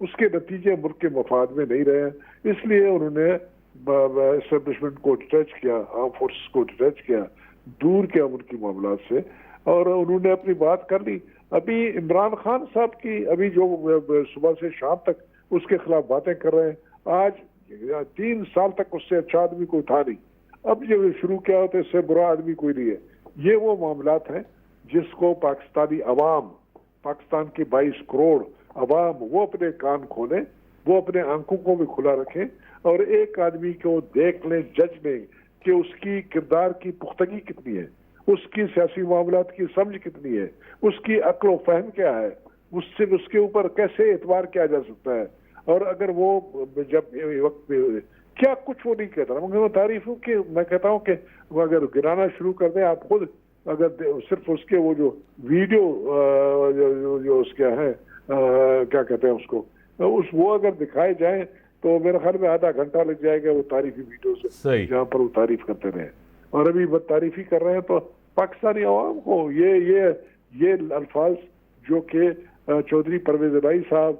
اس کے نتیجے ملک کے مفاد میں نہیں رہے ہیں، اس لیے انہوں نے اسٹیبلشمنٹ کو ڈٹیچ کیا، آرم فورسز کو ڈٹیچ کیا، دور کیا ان کی معاملات سے، اور انہوں نے اپنی بات کر لی۔ ابھی عمران خان صاحب کی ابھی جو صبح سے شام تک اس کے خلاف باتیں کر رہے ہیں، آج 3 سال تک اس سے اچھا آدمی کوئی تھا نہیں، اب جو شروع کیا ہوتا ہے اس سے برا آدمی کوئی نہیں ہے۔ یہ وہ معاملات ہیں جس کو پاکستانی عوام، پاکستان کی 22 کروڑ عوام، وہ اپنے کان کھولیں، وہ اپنے آنکھوں کو بھی کھلا رکھیں، اور ایک آدمی کو دیکھ لیں، جج لیں کہ اس کی کردار کی پختگی کتنی ہے، اس کی سیاسی معاملات کی سمجھ کتنی ہے، اس کی عقل و فہم کیا ہے، اس کے اوپر کیسے اعتبار کیا جا سکتا ہے۔ اور اگر وہ جب وقت کیا کچھ وہ نہیں کہتا، مگر میں تعریفوں کہ میں کہتا ہوں کہ وہ اگر گرانا شروع کر دیں آپ خود، اگر صرف اس کے وہ جو ویڈیو جو اس کے ہیں کیا کہتے ہیں اس کو، وہ اگر دکھائے جائیں تو میرے خیال میں آدھا گھنٹہ لگ جائے گا وہ تعریفی ویڈیو سے جہاں پر وہ تعریف کرتے رہے، اور ابھی بد تعریفی کر رہے ہیں۔ تو پاکستانی عوام کو یہ الفاظ جو کہ چودھری پرویز الہی صاحب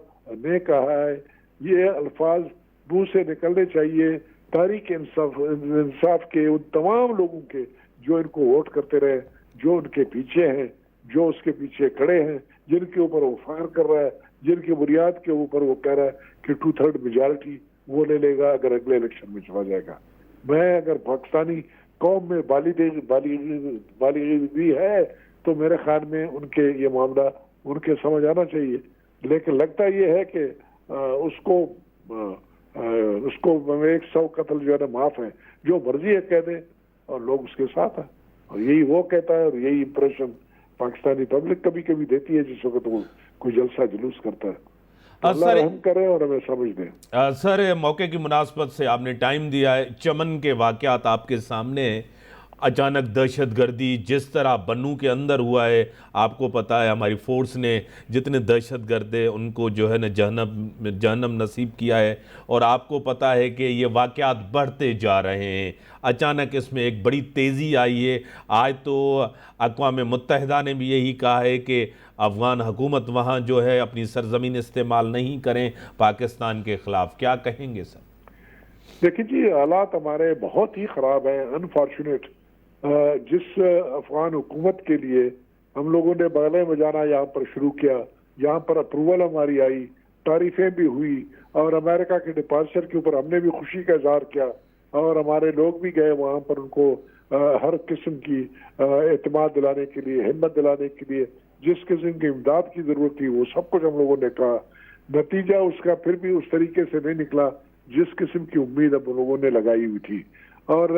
نے کہا ہے، یہ الفاظ منہ سے نکلنے چاہیے تحریک انصاف کے ان تمام لوگوں کے جو ان کو ووٹ کرتے رہے، جو ان کے پیچھے ہیں، جو اس کے پیچھے کھڑے ہیں، جن کے اوپر وہ فائر کر رہا ہے، جن کی بنیاد کے اوپر وہ کہہ رہا ہے کہ 2/3 میجارٹی وہ لے لے گا اگر اگلے الیکشن میں چلا جائے گا۔ میں اگر پاکستانی قوم میں بالغی ہے تو میرے خیال میں ان کے یہ معاملہ ان کے سمجھ آنا چاہیے، لیکن لگتا یہ ہے کہ اس کو 100 قتل جو ہے نا معاف ہے، جو مرضی ہے کہہ دیں اور لوگ اس کے ساتھ ہیں، اور یہی وہ کہتا ہے، اور یہی امپریشن پاکستانی پبلک کبھی کبھی دیتی ہے جس وقت وہ کوئی جلسہ جلوس کرتا ہے۔ اللہ رحم کرے اور ہمیں سمجھ دیں۔ سر، موقع کی مناسبت سے آپ نے ٹائم دیا ہے، چمن کے واقعات آپ کے سامنے، اچانک دہشت گردی جس طرح بنوں کے اندر ہوا ہے، آپ کو پتہ ہے ہماری فورس نے جتنے دہشت گرد ہیں ان کو جو ہے نا جہنم نصیب کیا ہے، اور آپ کو پتہ ہے کہ یہ واقعات بڑھتے جا رہے ہیں۔ اچانک اس میں ایک بڑی تیزی آئی ہے، آج تو اقوام متحدہ نے بھی یہی کہا ہے کہ افغان حکومت وہاں جو ہے اپنی سرزمین استعمال نہیں کریں پاکستان کے خلاف، کیا کہیں گے سر؟ دیکھیں جی، حالات ہمارے بہت ہی خراب ہیں، انفارچونیٹ۔ جس افغان حکومت کے لیے ہم لوگوں نے بغلیں بجانا یہاں پر شروع کیا، یہاں پر اپروول ہماری آئی، تعریفیں بھی ہوئی، اور امریکہ کے ڈپارچر کے اوپر ہم نے بھی خوشی کا اظہار کیا، اور ہمارے لوگ بھی گئے وہاں پر ان کو ہر قسم کی اعتماد دلانے کے لیے، ہمت دلانے کے لیے، جس قسم کی امداد کی ضرورت تھی وہ سب کچھ ہم لوگوں نے کہا۔ نتیجہ اس کا پھر بھی اس طریقے سے نہیں نکلا جس قسم کی امید ہم لوگوں نے لگائی ہوئی تھی، اور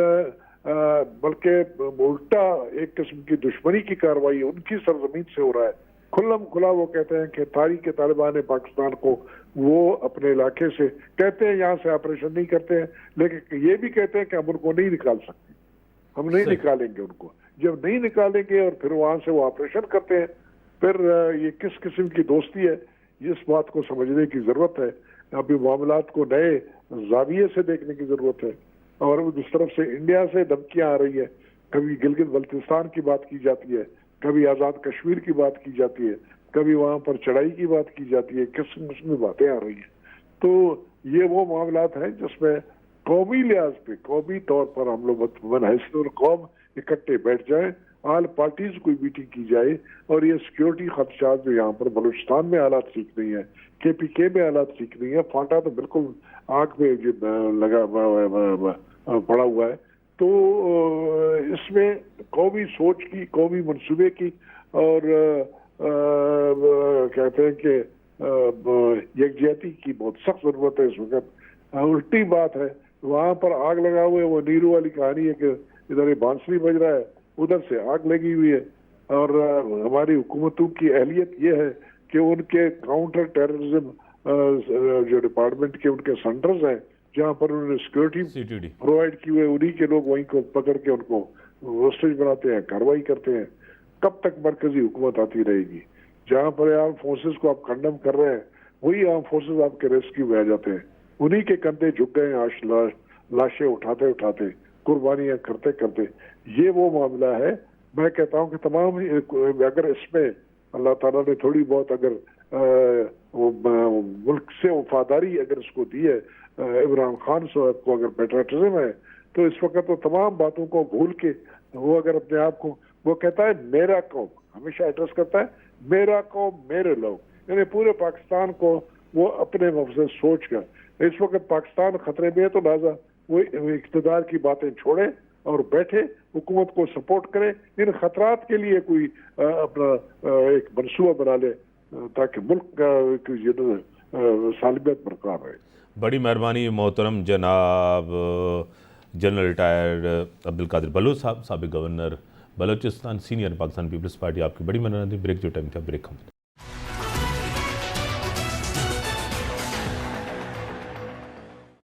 بلکہ الٹا ایک قسم کی دشمنی کی کارروائی ان کی سرزمین سے ہو رہا ہے۔ کھلم کھلا وہ کہتے ہیں کہ تاریخ طالبان پاکستان کو وہ اپنے علاقے سے کہتے ہیں یہاں سے آپریشن نہیں کرتے ہیں، لیکن یہ بھی کہتے ہیں کہ ہم ان کو نہیں نکال سکتے، ہم نہیں نکالیں گے ان کو۔ جب نہیں نکالیں گے اور پھر وہاں سے وہ آپریشن کرتے ہیں، پھر یہ کس قسم کی دوستی ہے، اس بات کو سمجھنے کی ضرورت ہے۔ ابھی معاملات کو نئے زاویے سے دیکھنے کی ضرورت ہے، اور اس طرف سے انڈیا سے دھمکیاں آ رہی ہیں، کبھی گلگت بلتستان کی بات کی جاتی ہے، کبھی آزاد کشمیر کی بات کی جاتی ہے، کبھی وہاں پر چڑھائی کی بات کی جاتی ہے، قسم قسم باتیں آ رہی ہیں۔ تو یہ وہ معاملات ہیں جس میں قومی لحاظ پہ، قومی طور پر ہم لوگ حیثیت القوم اکٹھے بیٹھ جائیں، آل پارٹیز کوئی میٹنگ کی جائے، اور یہ سیکیورٹی خدشات جو یہاں پر بلوچستان میں حالات ٹھیک نہیں ہے، KPK میں حالات ٹھیک نہیں ہے، فاٹا تو بالکل آنکھ میں لگا پڑا ہوا ہے۔ تو اس میں قومی سوچ کی، قومی منصوبے کی، اور کہتے ہیں کہ یکجہتی کی بہت سخت ضرورت ہے اس وقت۔ الٹی بات ہے، وہاں پر آگ لگا ہوئے، وہ نیرو والی کہانی ہے کہ ادھر یہ بانسری بج رہا ہے، ادھر سے آگ لگی ہوئی ہے، اور ہماری حکومتوں کی اہلیت یہ ہے کہ ان کے کاؤنٹر ٹیررزم جو ڈپارٹمنٹ کے ان کے سینٹرز ہیں جہاں پر انہوں نے سیکورٹی پرووائڈ کی ہوئے، انہی کے لوگ وہیں کو پکڑ کے ان کو ہوسٹیج بناتے ہیں، کارروائی کرتے ہیں۔ کب تک مرکزی حکومت آتی رہے گی؟ جہاں پر آرم فورسز کو آپ کنڈم کر رہے ہیں، وہی آرم فورسز آپ کے ریسکیو میں آ جاتے ہیں، انہی کے کندھے جھک گئے ہیں آج لاشیں اٹھاتے اٹھاتے، قربانیاں کرتے کرتے۔ یہ وہ معاملہ ہے، میں کہتا ہوں کہ تمام اگر اس میں اللہ تعالیٰ نے تھوڑی بہت اگر وہ ملک سے وفاداری اگر اس کو دی ہے عمران خان صاحب کو اگر پیٹریٹزم ہے تو اس وقت وہ تمام باتوں کو بھول کے وہ اگر اپنے آپ کو وہ کہتا ہے میرا قوم ہمیشہ ایڈریس کرتا ہے میرا قوم میرے لوگ یعنی پورے پاکستان کو وہ اپنے مفضل سوچ کر اس وقت پاکستان خطرے میں ہے تو لہٰذا وہ اقتدار کی باتیں چھوڑے اور بیٹھے حکومت کو سپورٹ کرے ان خطرات کے لیے کوئی اپنا ایک منصوبہ بنا لے تاکہ ملک کی سالمیت برقرار رہے. بڑی مہربانی محترم جناب جنرل ریٹائرڈ عبدالقادر بلوچ صاحب سابق گورنر بلوچستان سینئر پاکستان پیپلز پارٹی آپ کی بڑی مہربانی. بریک جو ٹائم تھا بریک ہم